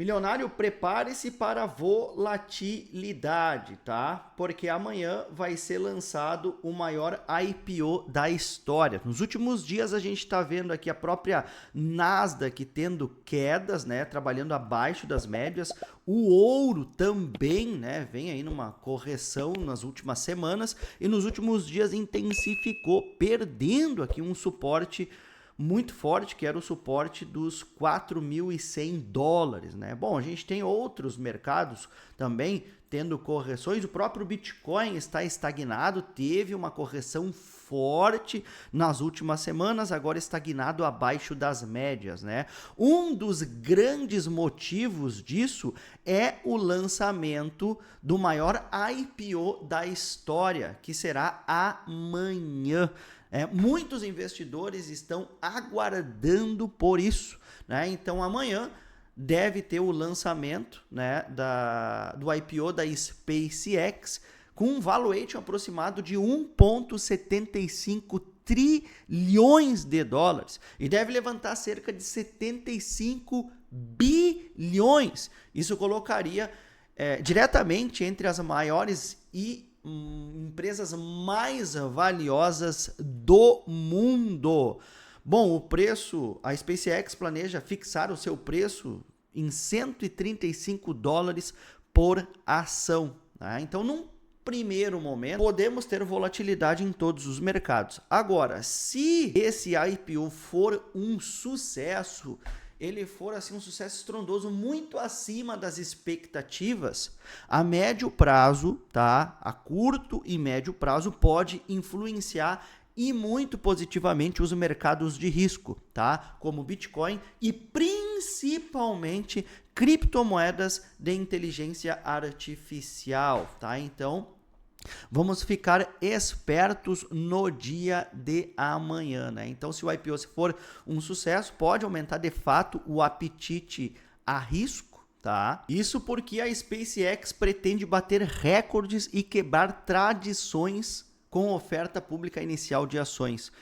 Milionário, prepare-se para a volatilidade, tá? Porque amanhã vai ser lançado o maior IPO da história. Nos últimos dias a gente está vendo aqui a própria Nasdaq tendo quedas, né? Trabalhando abaixo das médias. O ouro também, né? Vem aí numa correção nas últimas semanas e nos últimos dias intensificou, perdendo aqui um suporte muito forte, que era o suporte dos $4.100, né? Bom, a gente tem outros mercados também tendo correções. O próprio Bitcoin está estagnado, teve uma correção forte nas últimas semanas, agora estagnado abaixo das médias, né? Um dos grandes motivos disso é o lançamento do maior IPO da história, que será amanhã. Muitos investidores estão aguardando por isso, né? Então amanhã deve ter o lançamento, né, do IPO da SpaceX com um valuation aproximado de 1,75 trilhões de dólares e deve levantar cerca de 75 bilhões. Isso colocaria diretamente entre as maiores e empresas mais valiosas do mundo. Bom, o preço, a SpaceX planeja fixar o seu preço em $135 por ação, tá? Então, num primeiro momento, podemos ter volatilidade em todos os mercados. Agora, se esse IPO for um sucesso, ele for assim um sucesso estrondoso, muito acima das expectativas, a médio prazo, tá? A curto e médio prazo pode influenciar e muito positivamente os mercados de risco, tá? Como Bitcoin e principalmente criptomoedas de inteligência artificial, tá? Então, vamos ficar espertos no dia de amanhã, né? Então, se o IPO for um sucesso, pode aumentar de fato o apetite a risco, tá? Isso porque a SpaceX pretende bater recordes e quebrar tradições com oferta pública inicial de ações.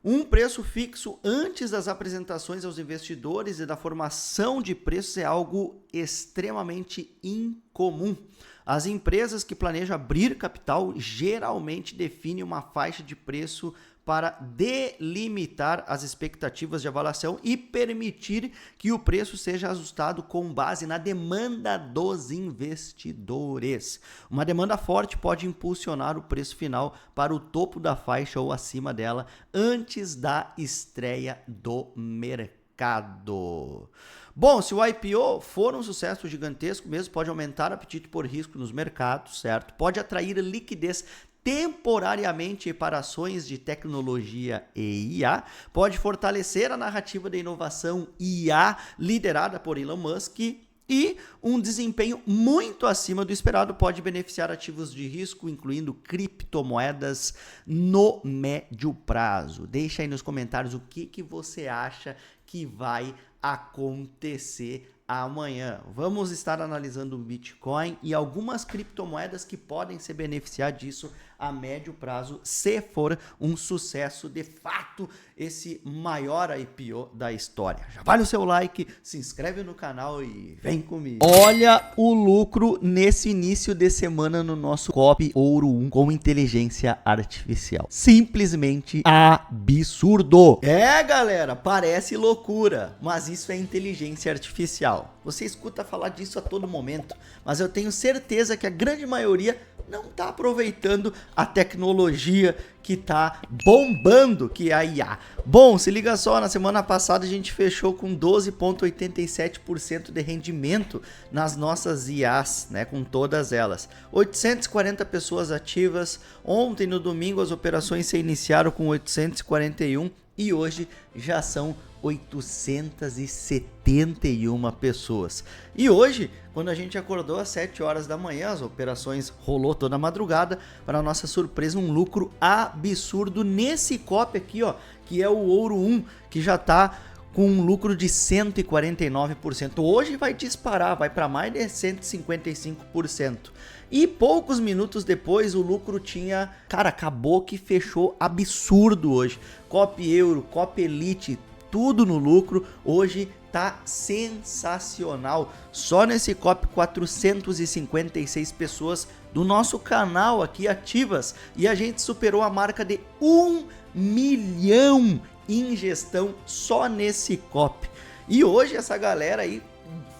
Um preço fixo antes das apresentações aos investidores e da formação de preços é algo extremamente incomum. As empresas que planejam abrir capital geralmente definem uma faixa de preço para delimitar as expectativas de avaliação e permitir que o preço seja ajustado com base na demanda dos investidores. Uma demanda forte pode impulsionar o preço final para o topo da faixa ou acima dela antes da estreia do mercado. Bom, se o IPO for um sucesso gigantesco mesmo, pode aumentar o apetite por risco nos mercados, certo? Pode atrair liquidez temporariamente para ações de tecnologia e IA, pode fortalecer a narrativa da inovação IA liderada por Elon Musk e um desempenho muito acima do esperado pode beneficiar ativos de risco, incluindo criptomoedas no médio prazo. Deixa aí nos comentários o que você acha que vai acontecer amanhã. Vamos estar analisando o Bitcoin e algumas criptomoedas que podem se beneficiar disso a médio prazo, se for um sucesso de fato esse maior IPO da história. Já vale o seu like, se inscreve no canal e vem comigo. Olha o lucro nesse início de semana no nosso Copy Ouro 1 com inteligência artificial. Simplesmente absurdo. Galera, parece loucura, mas isso é inteligência artificial. Você escuta falar disso a todo momento, mas eu tenho certeza que a grande maioria não está aproveitando a tecnologia que está bombando, que é a IA. Bom, se liga só, na semana passada a gente fechou com 12,87% de rendimento nas nossas IAs, né, com todas elas. 840 pessoas ativas. Ontem, no domingo, as operações se iniciaram com 841 e hoje já são 871 pessoas. E hoje, quando a gente acordou às 7 horas da manhã, as operações rolou toda a madrugada, para nossa surpresa, um lucro absurdo nesse copy aqui, ó, que é o Ouro 1, que já tá com um lucro de 149%. Hoje vai disparar, vai para mais de 155%. E poucos minutos depois o lucro tinha, cara, acabou que fechou absurdo hoje. Copy Euro, Copy Elite, tudo no lucro. Hoje tá sensacional. Só nesse COP 456 pessoas do nosso canal aqui ativas e a gente superou a marca de 1 milhão em gestão só nesse COP. E hoje essa galera aí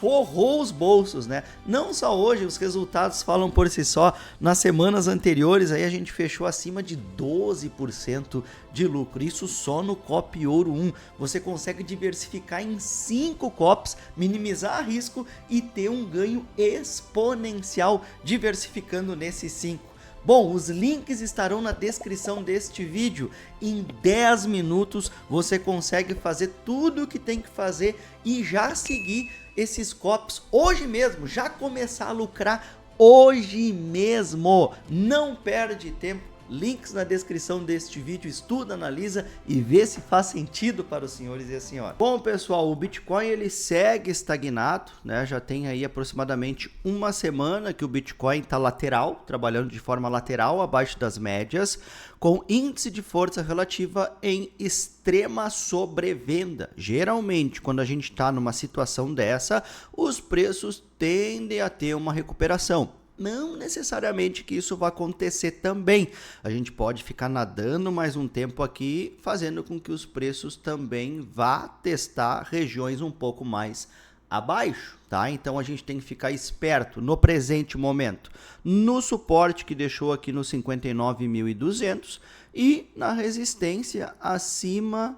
forrou os bolsos, né? Não só hoje, os resultados falam por si só. Nas semanas anteriores aí a gente fechou acima de 12% de lucro. Isso só no COP Ouro 1. Você consegue diversificar em 5 COPs, minimizar risco e ter um ganho exponencial diversificando nesses 5. Bom, os links estarão na descrição deste vídeo. Em 10 minutos você consegue fazer tudo o que tem que fazer e já seguir esses COPs hoje mesmo, já começar a lucrar hoje mesmo. Não perde tempo, links na descrição deste vídeo, estuda, analisa e vê se faz sentido para os senhores e as senhoras. Bom pessoal, o Bitcoin ele segue estagnado, né? Já tem aí aproximadamente uma semana que o Bitcoin está lateral, trabalhando de forma lateral abaixo das médias, com índice de força relativa em extrema sobrevenda. Geralmente, quando a gente está numa situação dessa, os preços tendem a ter uma recuperação. Não necessariamente que isso vai acontecer também. A gente pode ficar nadando mais um tempo aqui, fazendo com que os preços também vá testar regiões um pouco mais abaixo, tá? Então a gente tem que ficar esperto no presente momento, no suporte que deixou aqui no 59.200 e na resistência acima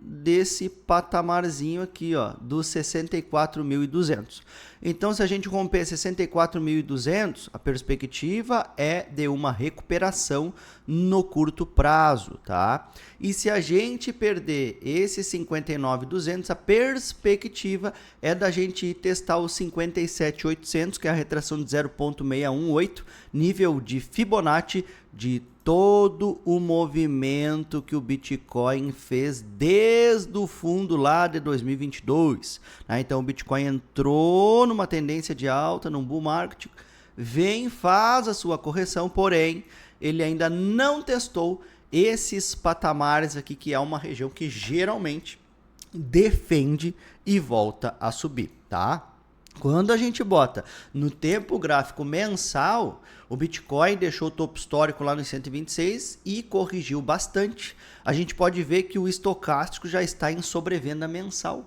desse patamarzinho aqui, ó, dos 64.200. Então, se a gente romper 64.200, a perspectiva é de uma recuperação no curto prazo, tá? E se a gente perder esse 59.200, a perspectiva é da gente ir testar os 57.800, que é a retração de 0,618, nível de Fibonacci de todo o movimento que o Bitcoin fez desde o fundo lá de 2022. Né? Então o Bitcoin entrou numa tendência de alta, num bull market, vem, faz a sua correção, porém ele ainda não testou esses patamares aqui, que é uma região que geralmente defende e volta a subir, tá? Quando a gente bota no tempo gráfico mensal, o Bitcoin deixou o topo histórico lá no 126 e corrigiu bastante. A gente pode ver que o estocástico já está em sobrevenda mensal,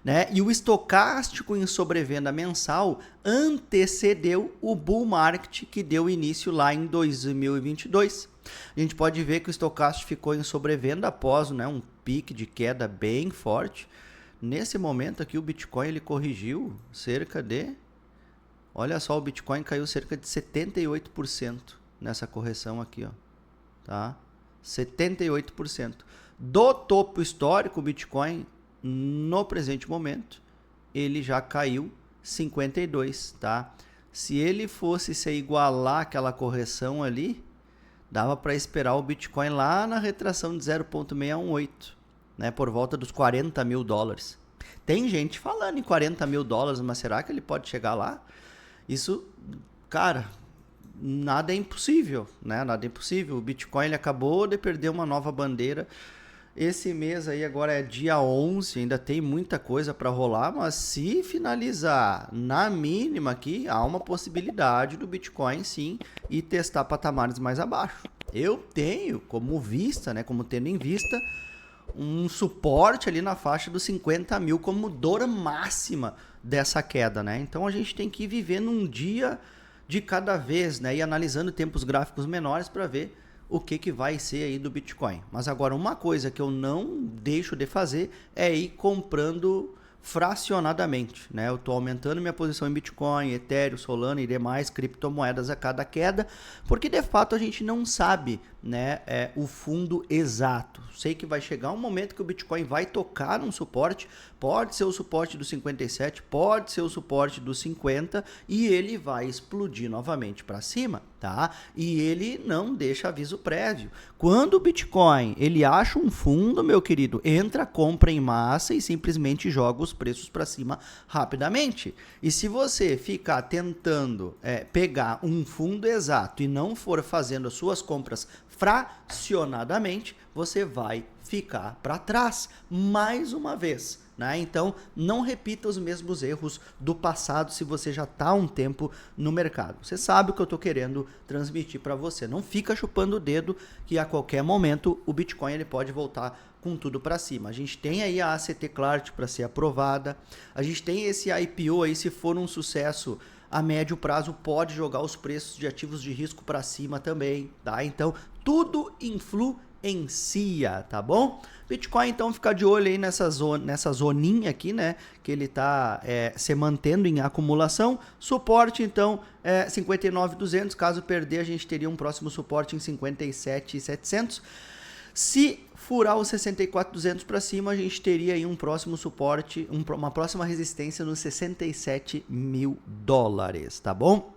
né? E o estocástico em sobrevenda mensal antecedeu o bull market que deu início lá em 2022. A gente pode ver que o estocástico ficou em sobrevenda após, né, um pique de queda bem forte. Nesse momento aqui o Bitcoin ele corrigiu cerca de... Olha só, o Bitcoin caiu cerca de 78% nessa correção aqui, ó. Tá? 78%. Do topo histórico, o Bitcoin, no presente momento, ele já caiu 52%, tá? Se ele fosse se igualar aquela correção ali, dava para esperar o Bitcoin lá na retração de 0,618. Né, por volta dos 40 mil dólares. Tem gente falando em 40 mil dólares, mas será que ele pode chegar lá? Isso, cara, nada é impossível, né? Nada é impossível. O Bitcoin ele acabou de perder uma nova bandeira. Esse mês aí agora é dia 11, ainda tem muita coisa para rolar, mas se finalizar na mínima aqui, há uma possibilidade do Bitcoin sim e testar patamares mais abaixo. Eu tenho como vista, né, como tendo em vista, um suporte ali na faixa dos 50 mil como dor máxima dessa queda, né? Então a gente tem que ir vivendo um dia de cada vez, né? E analisando tempos gráficos menores para ver o que vai ser aí do Bitcoin. Mas agora uma coisa que eu não deixo de fazer é ir comprando fracionadamente, né? Eu estou aumentando minha posição em Bitcoin, Ethereum, Solana e demais criptomoedas a cada queda, porque de fato a gente não sabe, né, o fundo exato. Sei que vai chegar um momento que o Bitcoin vai tocar num suporte, pode ser o suporte do 57, pode ser o suporte do 50 e ele vai explodir novamente para cima, tá? E ele não deixa aviso prévio. Quando o Bitcoin ele acha um fundo, meu querido, entra, compra em massa e simplesmente joga os preços para cima rapidamente. E se você ficar tentando pegar um fundo exato e não for fazendo as suas compras fracionadamente, você vai ficar para trás. Mais uma vez, né? Então não repita os mesmos erros do passado se você já está há um tempo no mercado. Você sabe o que eu estou querendo transmitir para você. Não fica chupando o dedo que a qualquer momento o Bitcoin ele pode voltar com tudo para cima. A gente tem aí a ACT Clark para ser aprovada, a gente tem esse IPO aí, se for um sucesso a médio prazo, pode jogar os preços de ativos de risco para cima também, tá? Então tudo influencia, tá bom? Bitcoin, então, fica de olho aí nessa zoninha aqui, né? Que ele tá se mantendo em acumulação. Suporte, então, 59.200. Caso perder, a gente teria um próximo suporte em 57.700. Se furar os 64.200 para cima, a gente teria aí um próximo suporte, uma próxima resistência nos 67 mil dólares, tá bom?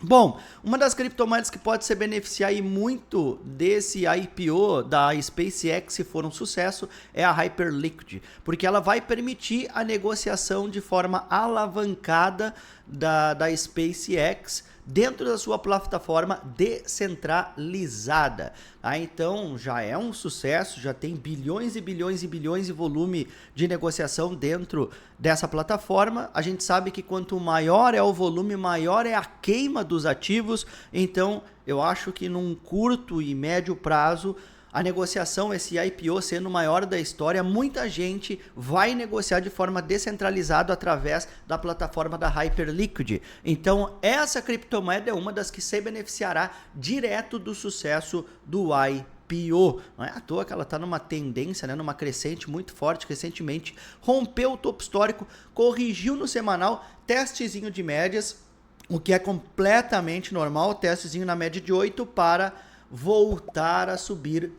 Bom, uma das criptomoedas que pode se beneficiar aí muito desse IPO da SpaceX, se for um sucesso, é a Hyperliquid, porque ela vai permitir a negociação de forma alavancada da SpaceX dentro da sua plataforma descentralizada. Ah, então já é um sucesso, já tem bilhões e bilhões e bilhões de volume de negociação dentro dessa plataforma. A gente sabe que quanto maior é o volume, maior é a queima dos ativos. Então eu acho que num curto e médio prazo, a negociação, esse IPO sendo o maior da história, muita gente vai negociar de forma descentralizada através da plataforma da Hyperliquid. Então, essa criptomoeda é uma das que se beneficiará direto do sucesso do IPO. Não é à toa que ela está numa tendência, né, numa crescente muito forte. Recentemente rompeu o topo histórico, corrigiu no semanal, testezinho de médias, o que é completamente normal, testezinho na média de 8 para voltar a subir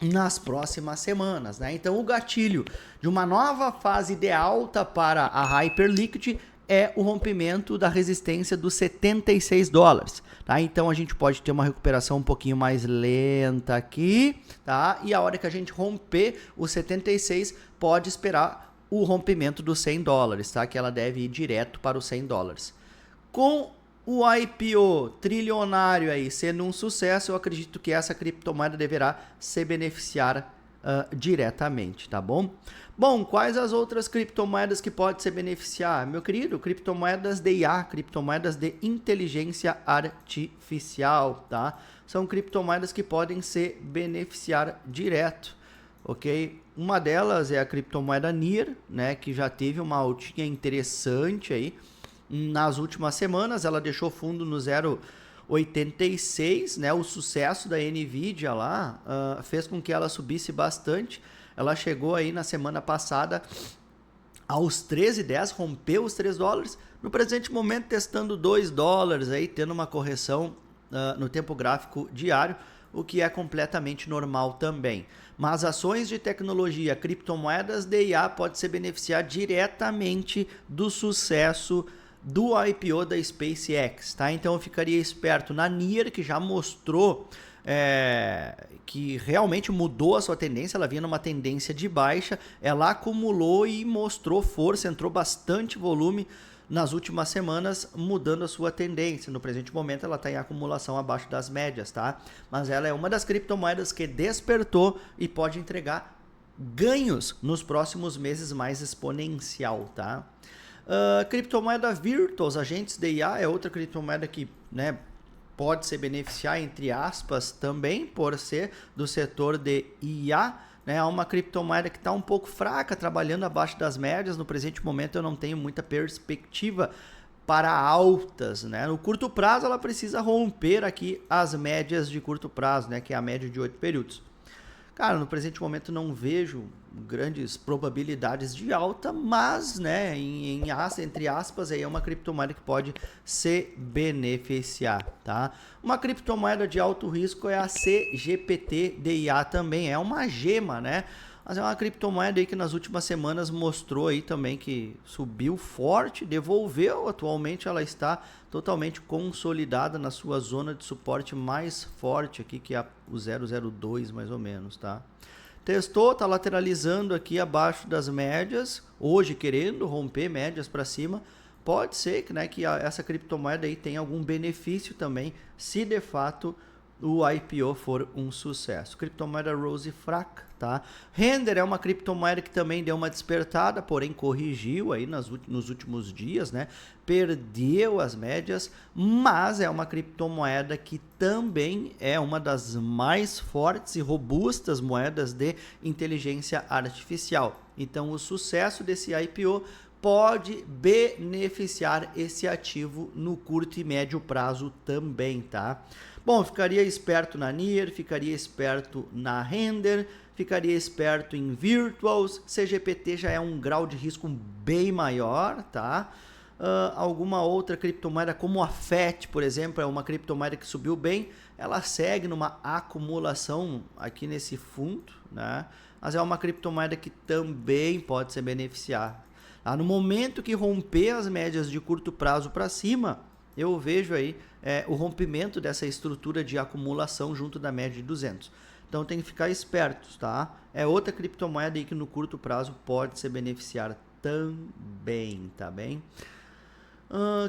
nas próximas semanas, né? Então o gatilho de uma nova fase de alta para a Hyperliquid é o rompimento da resistência dos 76 dólares, tá? Então a gente pode ter uma recuperação um pouquinho mais lenta aqui, tá? E a hora que a gente romper os 76, pode esperar o rompimento dos 100 dólares, tá? Que ela deve ir direto para os 100 dólares. Com o IPO trilionário aí sendo um sucesso, eu acredito que essa criptomoeda deverá se beneficiar diretamente, tá bom? Bom, quais as outras criptomoedas que pode se beneficiar? Meu querido, criptomoedas de IA, criptomoedas de inteligência artificial, tá? São criptomoedas que podem se beneficiar direto, ok? Uma delas é a criptomoeda NIR, né, que já teve uma altinha interessante aí. Nas últimas semanas, ela deixou fundo no 0,86, né? O sucesso da Nvidia lá fez com que ela subisse bastante. Ela chegou aí na semana passada aos 13,10, rompeu os 3 dólares. No presente momento, testando 2 dólares, aí, tendo uma correção no tempo gráfico diário, o que é completamente normal também. Mas ações de tecnologia, criptomoedas de IA pode se beneficiar diretamente do sucesso do IPO da SpaceX, tá? Então eu ficaria esperto na NIR, que já mostrou que realmente mudou a sua tendência. Ela vinha numa tendência de baixa, ela acumulou e mostrou força, entrou bastante volume nas últimas semanas, mudando a sua tendência. No presente momento ela está em acumulação abaixo das médias, tá? Mas ela é uma das criptomoedas que despertou e pode entregar ganhos nos próximos meses mais exponencial, tá? Criptomoeda Virtuals, agentes de IA, é outra criptomoeda que, né, pode se beneficiar, entre aspas, também por ser do setor de IA, né? É uma criptomoeda que está um pouco fraca, trabalhando abaixo das médias. No presente momento eu não tenho muita perspectiva para altas, né? No curto prazo ela precisa romper aqui as médias de curto prazo, né, que é a média de 8 períodos. Cara, no presente momento não vejo grandes probabilidades de alta, mas, né, entre aspas, aí é uma criptomoeda que pode se beneficiar, tá? Uma criptomoeda de alto risco é a CGPT DIA também, é uma gema, né? Mas é uma criptomoeda aí que nas últimas semanas mostrou aí também que subiu forte, devolveu, atualmente ela está totalmente consolidada na sua zona de suporte mais forte aqui, que é o 0,02 mais ou menos, tá? Testou, tá lateralizando aqui abaixo das médias, hoje querendo romper médias para cima. Pode ser que, né, que essa criptomoeda aí tenha algum benefício também, se de fato o IPO for um sucesso. Criptomoeda Rose fraca, tá? Render é uma criptomoeda que também deu uma despertada, porém corrigiu aí nos últimos dias, né? Perdeu as médias, mas é uma criptomoeda que também é uma das mais fortes e robustas moedas de inteligência artificial. Então, o sucesso desse IPO pode beneficiar esse ativo no curto e médio prazo também, tá? Bom, ficaria esperto na NIR, ficaria esperto na Render, ficaria esperto em Virtuals. CGPT já é um grau de risco bem maior, tá? Alguma outra criptomoeda como a FET, por exemplo, é uma criptomoeda que subiu bem, ela segue numa acumulação aqui nesse fundo, né? Mas é uma criptomoeda que também pode se beneficiar. No momento que romper as médias de curto prazo para cima, eu vejo aí o rompimento dessa estrutura de acumulação junto da média de 200. Então tem que ficar espertos, tá? É outra criptomoeda aí que no curto prazo pode se beneficiar também, tá bem?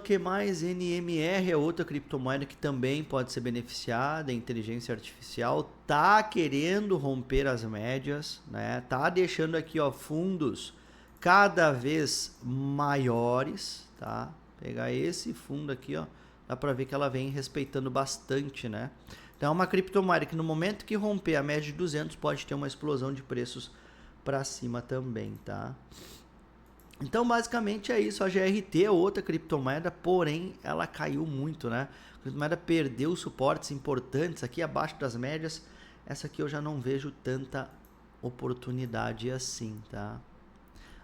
Que mais? NMR é outra criptomoeda que também pode ser beneficiada, a inteligência artificial tá querendo romper as médias, né? Tá deixando aqui, ó, fundos cada vez maiores, tá? Pegar esse fundo aqui, ó, dá para ver que ela vem respeitando bastante, né? Então é uma criptomoeda que no momento que romper a média de 200 pode ter uma explosão de preços para cima também, tá? Então basicamente é isso. A GRT é outra criptomoeda, porém ela caiu muito, né? A criptomoeda perdeu suportes importantes aqui abaixo das médias. Essa aqui eu já não vejo tanta oportunidade assim, tá?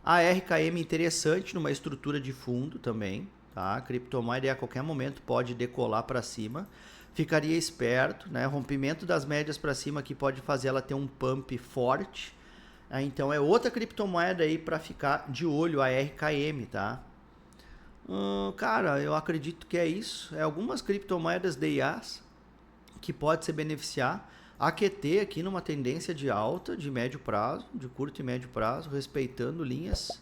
A RKM interessante numa estrutura de fundo também, tá? A criptomoeda a qualquer momento pode decolar para cima. Ficaria esperto, né? Rompimento das médias para cima que pode fazer ela ter um pump forte. Então é outra criptomoeda aí para ficar de olho, a RKM, tá? Cara, eu acredito que é isso. É algumas criptomoedas de IaaS que pode se beneficiar. A QT aqui numa tendência de alta, de médio prazo, de curto e médio prazo, respeitando linhas.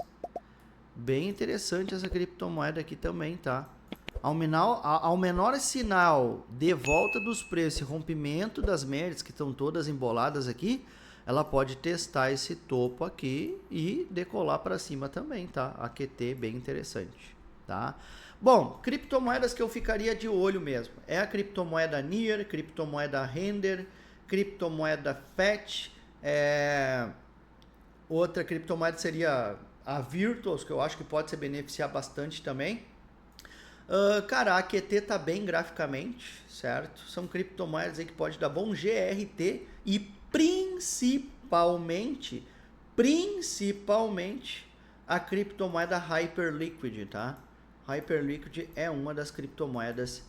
Bem interessante essa criptomoeda aqui também, tá? Ao menor sinal de volta dos preços e rompimento das médias que estão todas emboladas aqui, ela pode testar esse topo aqui e decolar para cima também, tá? A QT bem interessante, tá? Bom, criptomoedas que eu ficaria de olho mesmo. É a criptomoeda NIR, criptomoeda Render, criptomoeda FET. Outra criptomoeda seria a Virtuals, que eu acho que pode se beneficiar bastante também. Cara, a QT tá bem graficamente, certo? São criptomoedas aí que pode dar bom GRT e principalmente a criptomoeda Hyperliquid, tá? Hyperliquid é uma das criptomoedas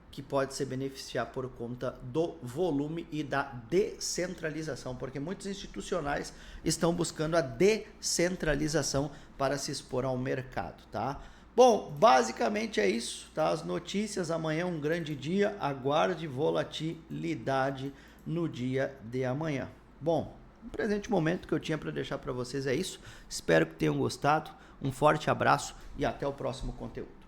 que pode se beneficiar por conta do volume e da descentralização, porque muitos institucionais estão buscando a descentralização para se expor ao mercado, tá? Bom, basicamente é isso, tá? As notícias, amanhã um grande dia, aguarde volatilidade no dia de amanhã. Bom, no presente momento que eu tinha para deixar para vocês é isso. Espero que tenham gostado. Um forte abraço e até o próximo conteúdo.